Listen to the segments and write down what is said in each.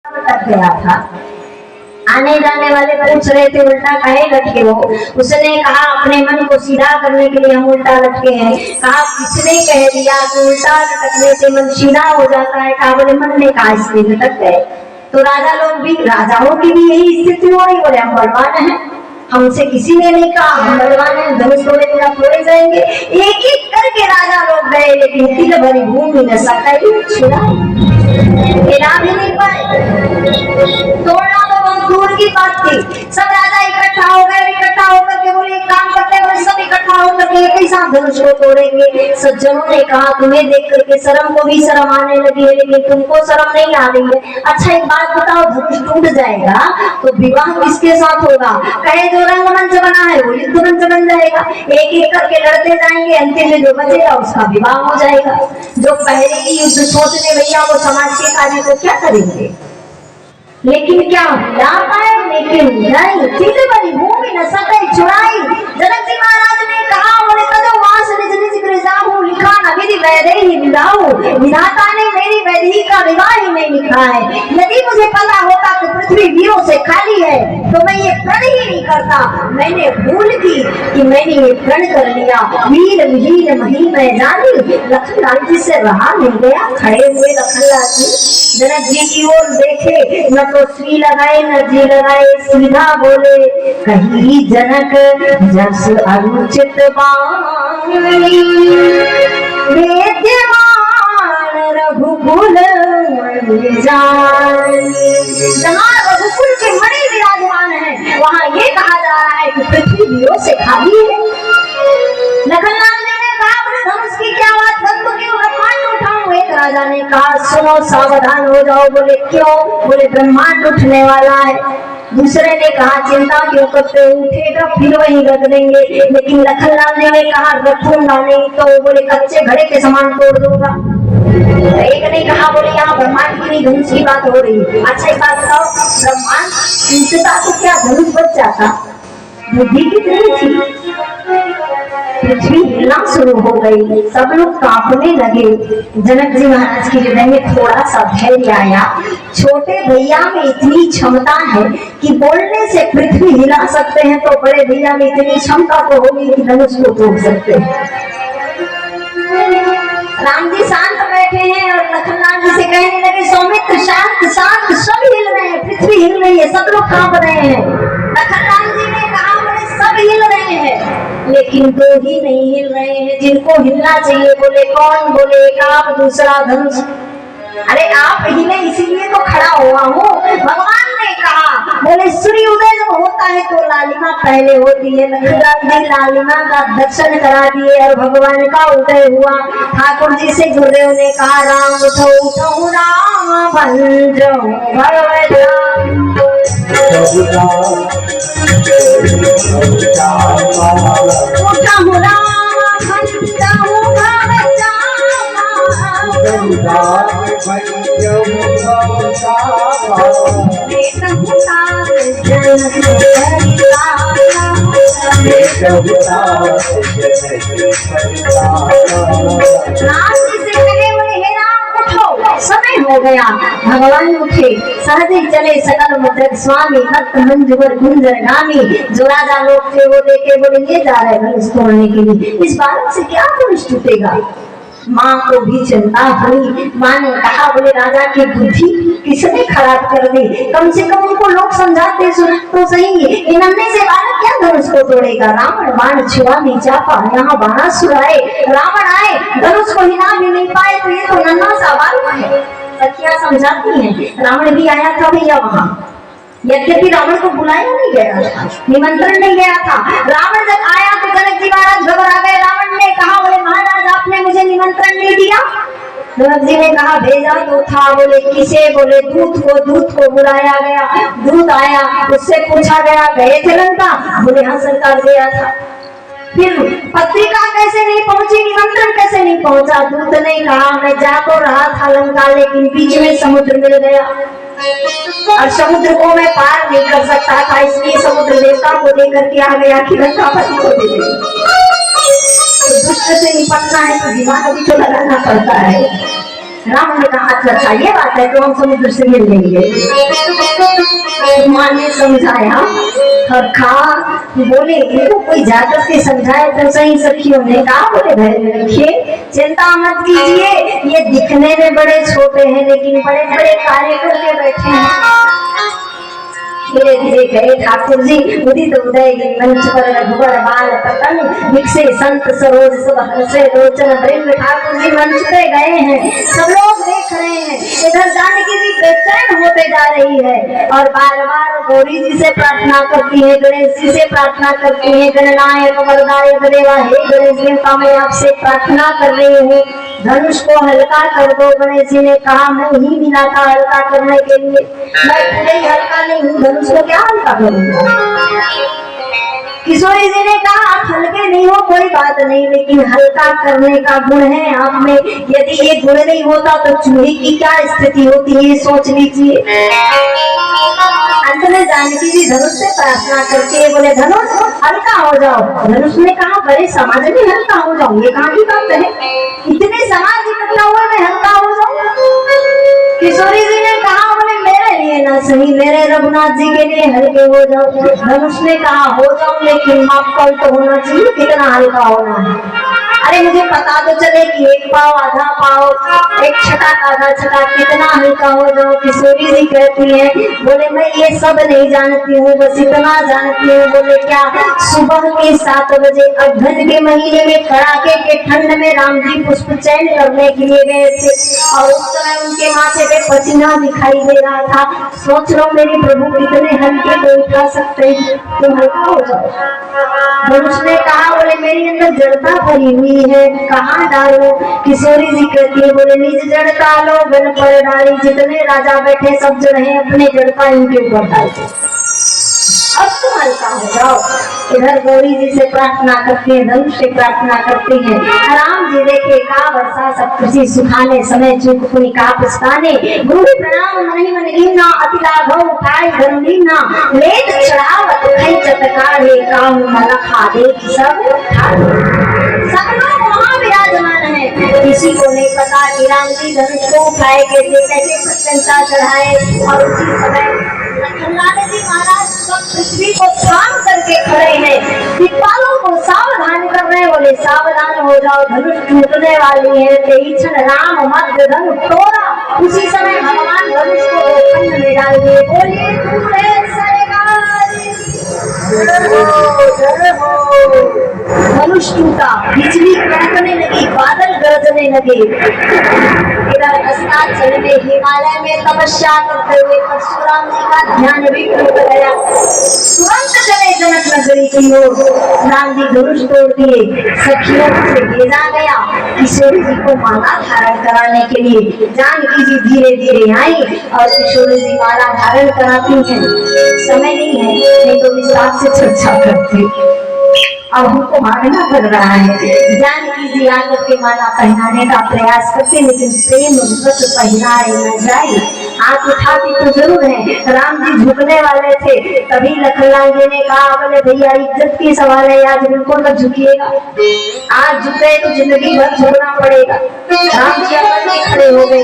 लटक गया था। आने जाने वाले पूछ रहे थे उल्टा काहे लटके हो। उसने कहा अपने मन को सीधा करने के लिए हम उल्टा लटके हैं। कहा किसने कह दिया कि उल्टा लटकने से मन सीधा हो जाता है। कहा बोले मन ने कहा इसलिए लटक गए। तो राजा लोग भी, राजाओं की भी यही स्थिति हो रही। बोले हम बलवान हैं, हमसे किसी ने नहीं कहा हम बलवान हैं, धनुष तोड़े बिना तोड़े जाएंगे। एक एक करके राजा लोग गए, लेकिन तिल भरी भूमि न सकाई छुड़ाई, हिला भी नहीं पाए। तोड़ना तो बहुत दूर की बात थी। सब राजा इकट्ठा हो गए, इकट्ठा होकर के बोले एक काम करते हैं, बोले सब इकट्ठा होकर के एक ही साथ धनुष को तोड़ेंगे। सज्जनों ने कहा तुम्हें देख करके शर्म को भी शर्म आने लगी है, लेकिन तुमको शर्म नहीं आ रही है। अच्छा एक बात बताओ, धनुष टूट जाएगा तो विवाह किसके साथ होगा? कहे जो रंगमंच बना है वो युद्ध मंच बन जाएगा। एक एक करके लड़ते जाएंगे, अंतिम में जो बचेगा उसका विवाह हो जाएगा। जो पहले ही युद्ध सोचने भैया वो समाज के कार्य को क्या करेंगे? लेकिन क्या हिला पाए? लेकिन नहीं, तिल भरी भूमि न सके छुड़ाई। जनक जी महाराज ने कहा बोले कदो वास निज निज गृह जाऊं, लिखा न विधि वैदेही विदाऊं। विधाता ने मेरी वैदेही का विवाह ही नहीं लिखा है। यदि मुझे पता होता कि पृथ्वी वीरों से खाली है तो मैं ये प्रण ही नहीं करता। मैंने भूल की कि मैंने ये प्रण कर लिया। वीर विहीन मही मैं जानी, लखनलाल जी से रहा नहीं गया। खड़े हुए लखनलाल जी जनक जी की ओर देखे, न तो श्री लगाए न जी लगाए, सीधा बोले कही जनक जस अनुचित वाणी, विद्यमान रघुकुल जहाँ रघुकुल के मणि विराजमान है वहाँ ये कहा जा रहा है कि पृथ्वी वीरों से खाली है। लखनलाल जी ने कहा बोले धनुष की क्या बात, धनुष क्यों ब्रह्मांड उठाऊं? एक राजा ने कहा सुनो सावधान हो जाओ। बोले क्यों? बोले ब्रह्मांड उठने वाला है। दूसरे ने कहा चिंता क्यों करते, उठेगा फिर वहीं रख देंगे। लेकिन लखनलाल जी ने कहा रखूंगा नहीं तो बोले कच्चे घड़े के समान तोड़ दूंगा। एक ने कहा बोले यहाँ ब्रह्मांड की नहीं धनुष की बात हो रही है। अच्छा एक बात बताओ, ब्रह्मांड टूटता तो क्या धनुष बच जाता? बुद्धि कितनी थी? पृथ्वी हिलना शुरू हो गई, सब लोग कांपने लगे। जनक जी महाराज के हृदय में थोड़ा सा धैर्य आया। छोटे भैया में इतनी क्षमता है कि बोलने से पृथ्वी हिला सकते हैं, तो बड़े भैया में इतनी क्षमता तो होगी कि धनुष को तोड़ सकते हैं। राम जी शांत बैठे हैं और लखनलाल जी से कहने लगे सौमित्र शांत शांत, सब हिल रहे हैं, पृथ्वी हिल रही है, सब लोग कांप रहे हैं। लखनलाल जी ने कहा बोले सब हिल रहे हैं, लेकिन दो ही नहीं हिल रहे हैं जिनको हिलना चाहिए। बोले कौन? बोले एक आप, दूसरा धनुष। अरे आप हिले इसीलिए तो खड़ा हुआ हूँ। भगवान ने कहा बोले सूर्य उदय जब होता है तो लालिमा पहले होती है। लखनलाल जी लालिमा का दर्शन करा दिए और भगवान का उदय हुआ। ठाकुर जी से गुरुदेव ने कहा राम उठो उठो राम भंजो भगवत समय हो गया। भगवान उठे, सहज ही चले सकल मुद्रक स्वामी, भक्त मंजुवर गुंजर गामी। जो राजा लोग थे वो देखे बोले ये जा रहे धनुष तोड़ने के लिए, इस बालक से क्या धनुष टूटेगा? माँ को भी चिंता हुई। माँ ने कहा बोले राजा की बुद्धि किसने खराब कर दी? कम से कम उनको लोग समझाते तो सही, इन नन्हे से बालक क्या धनुष को तोड़ेगा? रावण बाण छुआ नहीं चापा, यहाँ बाणासुर आए, रावण आए, धनुष को हिला भी नहीं पाए, तो ये तो नन्हा सा बालक है। सखियां समझाती हैं रावण भी आया था भैया वहाँ, यद्यपि रावण को बुलाया नहीं गया था, निमंत्रण नहीं गया था। रावण जब आया तो जनक जी महाराज घबरा गए। रावण ने कहा बोले महाराज आपने मुझे निमंत्रण नहीं दिया। जनक जी ने कहा भेजा तो था। बोले किसे? बोले दूत को बुलाया गया। दूत आया, उससे पूछा गया गए थे लंका? बोले हाँ सरकार गया था। फिर पत्रिका कैसे नहीं पहुंची, निमंत्रण कैसे नहीं पहुंचा? दूत ने कहा मैं जा तो रहा था लंका, लेकिन बीच में समुद्र मिल गया और समुद्र को मैं पार नहीं कर सकता था, इसलिए समुद्र देवता को लेकर के आ गया कि लंकापति को दे दे। तो दुष्ट से निपटना है तो दिमाग भी तो लगाना पड़ता है। राम ने कहा अच्छा ये बात है तो हम समुद्र से मिल लेंगे। माँ ने समझाया और कहा बोले इनको कोई जाकर के समझाए तो सही। सखियों ने कहा बोले धैर्य में रखिए, चिंता मत कीजिए, ये दिखने में बड़े छोटे हैं लेकिन बड़े बड़े कार्य करके बैठे हैं। धीरे धीरे गए ठाकुर जी उदित उदय मंच पर रघुवर बाल पतन विकसे संत सरोज सब हंसे लोचन वृंद। ठाकुर जी मंच पे गए हैं, सब लोग देख रहे हैं। इधर जानकी जी बेचैन होते जा रही है और बार बार गौरी जी से प्रार्थना करती है, गणेश जी से प्रार्थना करती है, गणनायक वरदायक देवा हे गणेश देवता मैं आपसे प्रार्थना कर रही हूँ धनुष को हल्का कर दो। गणेश जी ने कहा मैं ही मिला था हल्का करने के लिए, मैं पूरे हल्का नहीं हूँ, धनुष को क्या हल्का करूंगा। किशोरी जी ने कहा आप हल्के नहीं हो कोई बात नहीं, लेकिन हल्का करने का गुण है आप में, यदि ये गुण नहीं होता तो चूहे की क्या स्थिति होती है सोच लीजिए। अंत में जानकी जी धनुष से प्रार्थना करके बोले धनुष हल्का हो जाओ। धनुष ने कहा बड़े समाज में हल्का हो जाऊं, ये कहाँ की बात है, इतने समाज इकट्ठा हुए मैं हल्का हो जाऊं। किशोरी जी ने कहा बोले मेरे लिए ना सही, मेरे रघुनाथ जी के लिए हल्के हो जाओ। धनुष ने कहा हो जाऊं लेकिन मापतौल तो होना चाहिए, कितना हल्का होना है। अरे मुझे पता तो चले कि एक पाव आधा पाव एक छटाक आधा छटाक कितना हल्का हो जाओ। किशोरी जी कहती है बोले मैं ये सब नहीं जानती हूँ, बस इतना जानती हूँ। बोले क्या, सुबह के 7 बजे अगहन के महीने में कड़ाके के ठंड में राम जी पुष्प चयन करने के लिए गए थे और उस समय उनके माथे पे पसीना दिखाई दे रहा था। सोच लो मेरे प्रभु कितने हल्के को उठा सकते हैं, तुम हल्का हो जाओ। धनुष ने कहा बोले मेरी अंदर जड़ता भरी हुई है, कहाँ डालो। किशोरी जी कहती है बोले निज जड़ता लो गन पर डाली, जितने राजा बैठे सब जड़ हैं अपने जड़ता इनके ऊपर डाल दो, अब तुम हल्का हो जाओ। इधर गौरी जी से प्रार्थना करते हैं, धनुष से प्रार्थना करते हैं। राम जी देखे का वर्षा सब खुशी सुखाने समय चुप कुनी का पुस्ताने गुरु प्रणाम नहीं मन गिनना अति लाभो उठाई धन लीना लेत चढ़ावत खई चटकारे काम मला खा दे सब लोग वहाँ विराजमान है। किसी को नहीं पता कि राम जी धनुष को उठाए कैसे कैसे प्रशंसा चढ़ाए और उसी समय लखनलाल जी महाराज पृथ्वी को थाम करके खड़े हैं, दिक्पालों को सावधान कर रहे हैं। बोले सावधान हो जाओ धनुष टूटने वाली है। तेई क्षण राम मध्य धनुष तोड़ा, उसी समय भगवान धनुष को खंड में डाल दिए। बोलिए दूल्हे धनुष टूटा, बिजली कड़कने लगी, बादल गरजने लगे। इधर अस्ताचल में हिमालय में तपस्या करते हुए परशुराम जी का ध्यान भी टूट गया। तुरंत चले जनक नगरी की ओर, राम जी धनुष तोड़ दिए। सखियों से भेजा गया किशोरी जी को माला धारण कराने के लिए। जानकी जी धीरे धीरे आई और किशोरी जी माला धारण कराती हैं। समय नहीं है नहीं तो विस्तार से चर्चा करते, अब हमको मांगना पड़ रहा है। जानकी जी आकर के माला पहनाने का प्रयास करते लेकिन प्रेम व्रत पहनाए न जाए। हाथ उठाती तो जरूर है, राम जी झुकने वाले थे, तभी लखनलाल जी ने कहा बोले भैया इज्जत की सवाल है, आज बिल्कुल मत झुकिएगा, आज झुके तो जिंदगी भर झुकना पड़ेगा। राम जी अकड़ के खड़े हो गए।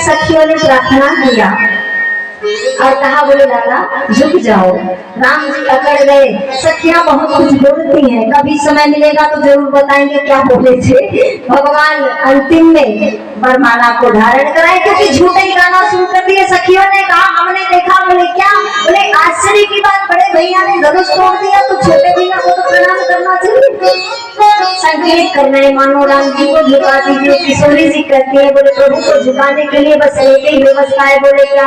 सखियों ने प्रार्थना किया और कहा बोले लाला झुक जाओ। राम जी अकड़ गए। सखियां बहुत कुछ बोलती हैं, कभी समय मिलेगा तो जरूर बताएंगे क्या बोले थे। भगवान अंतिम में वरमाला को धारण कराए क्योंकि झूठे ही गाना शुरू कर दिए। सखियों ने कहा हमने देखा। बोले क्या? बोले आश्चर्य की बात, बड़े भैया ने धनुष तोड़ दिया तो छोटे भैया को तो प्रणाम करना चाहिए। संकेत कर रहे मानो राम जी को झुका दीजिए। किशोरी जी कहती है बोले प्रभु को झुकाने के लिए बस एक ही व्यवस्था है। बोले क्या?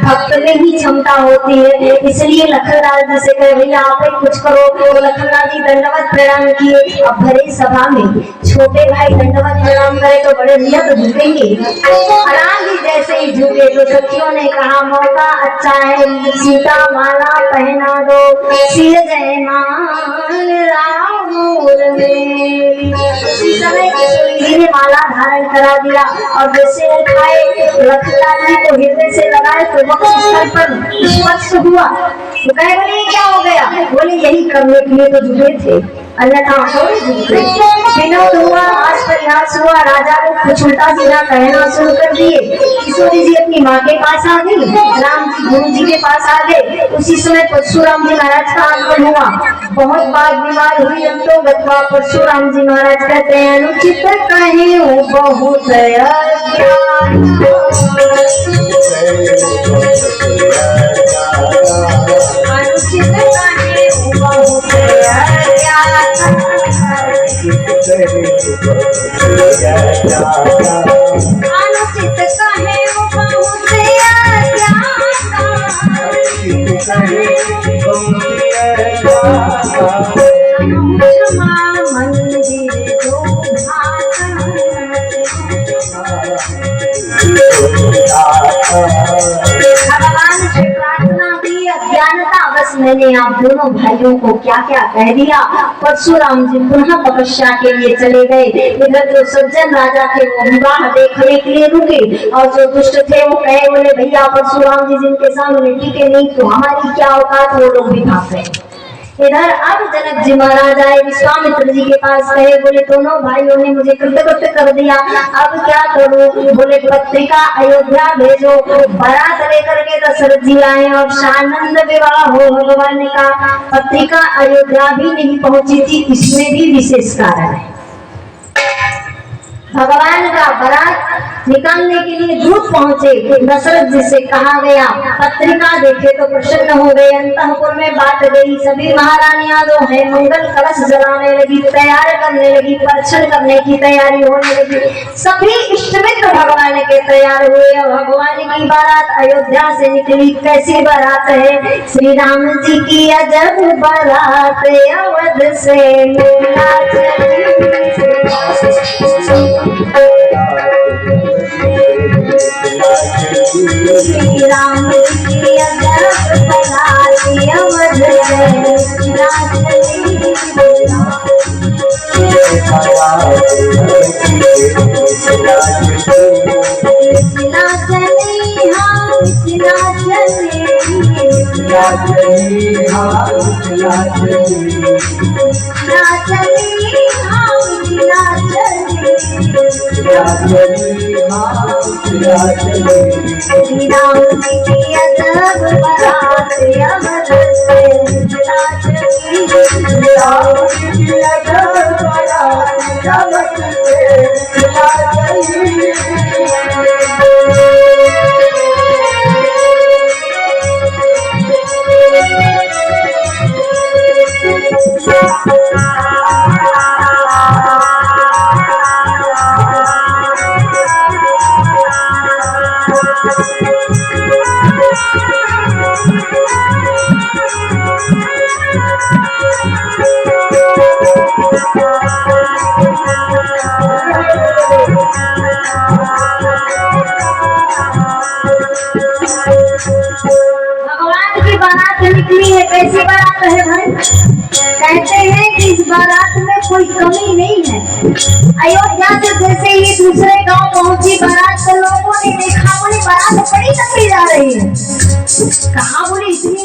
भक्त में ही क्षमता होती है, इसलिए लखनलाल जी से कहे भैया आप ही कुछ करो। तो लखनलाल जी दंडवत प्रणाम किए। अब भरे सभा में छोटे भाई दंडवत प्रणाम करे तो बड़े भैया तो झुकेंगे। राम जी जैसे ही झुके तो सखियों ने कहा मौका अच्छा है, सीता माला पहना दो, सिर जय मान राम उसी समय किशोरी जी ने माला धारण करा दिया और जैसे उठाए लखनलाल जी को हृदय से लगाए तो वक्त स्थल पर स्पर्श हुआ। तो कहे बोले क्या हो गया? बोले यही करने के लिए तो जुटे थे, अन्यथा विनोद हुआ, हास परिहास हुआ, राजा को कुछ उल्टा सीधा कहना शुरू कर दिए। किशोरी जी अपनी माँ के पास आ गई, राम जी गुरु जी के पास आ गए। उसी समय परशुराम जी महाराज का आगमन हुआ। बहुत बार बीमार हुई, हम तो गत्वा परशुराम जी महाराज कहते हैं अनुचित कहे बहुत अनुचित कहे बहुत अनुचित कहे मंदिर जो भगवान से प्रार्थना की, अज्ञानता बस मैंने आप दोनों भाइयों को क्या क्या कह दिया। परशुराम जी पुनः तपस्या के लिए चले गए। इधर जो सज्जन राजा थे वो विवाह देखने के लिए रुके, और जो दुष्ट थे वो कहे बोले भैया परशुराम जी जिनके सामने टिके नहीं तो हमारी क्या औकात, वो लोग भी भाग गए। इधर अब जनक जी महाराज आए, विश्वामित्र जी के पास कहे बोले दोनों भाइयों ने मुझे कृतकृत्य कर दिया, अब क्या करूं। बोले पत्रिका अयोध्या भेजो। बारात लेकर के दशरथ जी आए और सानंद विवाह हो भगवान का। पत्रिका अयोध्या भी नहीं पहुंची थी, इसमें भी विशेष कारण है। भगवान का बारात निकालने के लिए दूत पहुंचे, दशरथ जी से कहा गया, पत्रिका देखे तो प्रसन्न हो गए। अंतःपुर में बात गई, सभी महारानियां जो है मंगल कलश जलाने लगी, तैयार करने लगी, परछन करने की तैयारी होने लगी। सभी इष्टमित्र भगवान के तैयार हुए और भगवान की बारात अयोध्या से निकली। कैसी बारात है, श्री राम जी की अजब बारात अवध से मेला चली। श्री राम की अजब बारात अवध से भगवान की बारात निकली है। कैसी बारात है भाई? कहते हैं कि इस बारात में कोई कमी नहीं है। अयोध्या से जैसे ही दूसरे गांव पहुंची बारात, तो लोगों ने देखा बोले बारात बड़ी तकड़ी जा रही है। कहा बोले इतनी